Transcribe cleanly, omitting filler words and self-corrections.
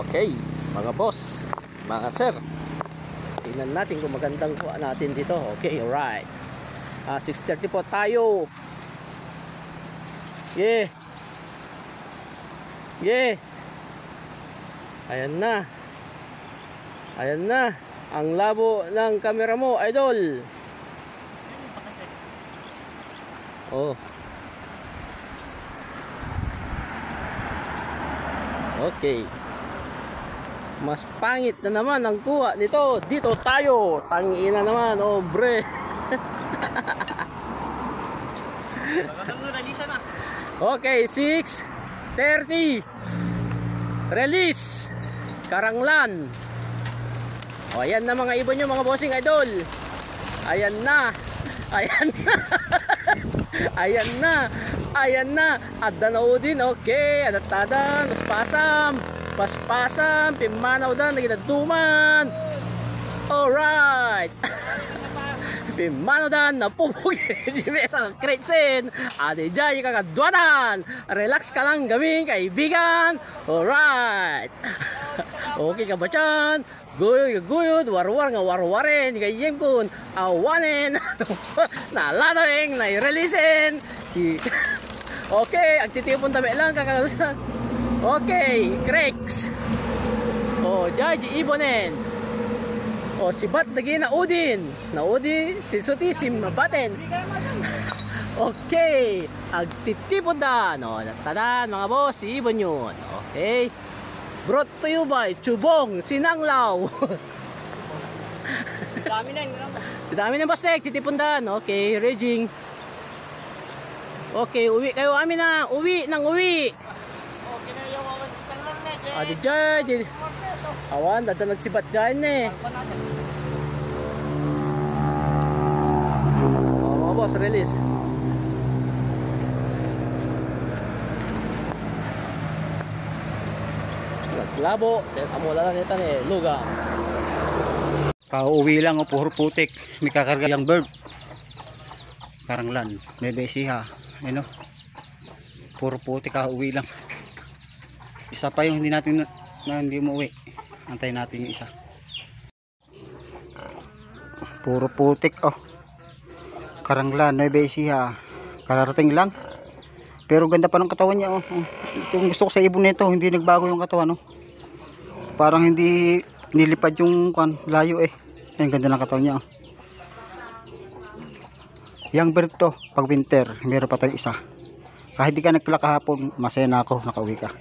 Okay, mga boss, mga sir, tingnan natin kung magandang kuha natin dito. Okay, alright. 6:30 po tayo. Yeah. Yeah. Ayan na. Ayan na. Ang labo ng camera mo, idol. Oh. Okay. Mas pangit na naman ang kuha nito. Dito tayo. Tangina naman, oh bre. Okay, 6:30. Release. Karanglan. O, ayan na mga ibon nyo, mga bossing idol. Ayan na. Ayan na. Ayan na. Ayan na. Adda na din. Okay. Adatadan. Paspasam. Paspasam. Pimanaw dan. Naginaduman. Alright. Pimanaw dan. Napupugi. Di ba kretsen. Adi jay kakadwanan. Relax ka lang gawin kaibigan. Alright. Okay ka ba dyan? Guyod, warwar nga warwarin. Kayem kun awanin. Naladawing, nai-releasen. Okay, agtitipon tabi lang kakagalusan. Okay, cracks. Oh, Jaji ibonen. Oh, si Bat lagi naudin. Naudin, si Suti si Mabaten. Okay, agtitipon dan. Oh, tadan mga boss, si ibon yun. Okay. Brought to you by Chubong Sinanglaw. Dami na. Dami ng bastek, titipundan. Okay, raging. Okay, uwi kayo amin na. Uwi nang uwi. Okay na yung awan sa lang na. Adi dyan. Awan, dada nagsibat dyan eh. Oh, mga boss, release. Labo, amo lang nito ni luga. Kauwi lang o puro putik. May kakarga yung bird. Karanglan. May besiha. Ano? Puro putik kauwi lang. Isa pa yung hindi natin na hindi umuwi. Antayin natin yung isa. Puro putik oh. Karanglan. May besiha. Kararating lang. Pero ganda pa ng katawan niya oh. Ito gusto ko sa ibon nito. Hindi nagbago yung katawan oh. Parang hindi nilipad yung layo eh. Ang ganda ng katawan niya oh. Young bird to pag winter. Meron pa tayong isa. Kahit di ka nagpula kahapon, masaya na ako nakauwi ka.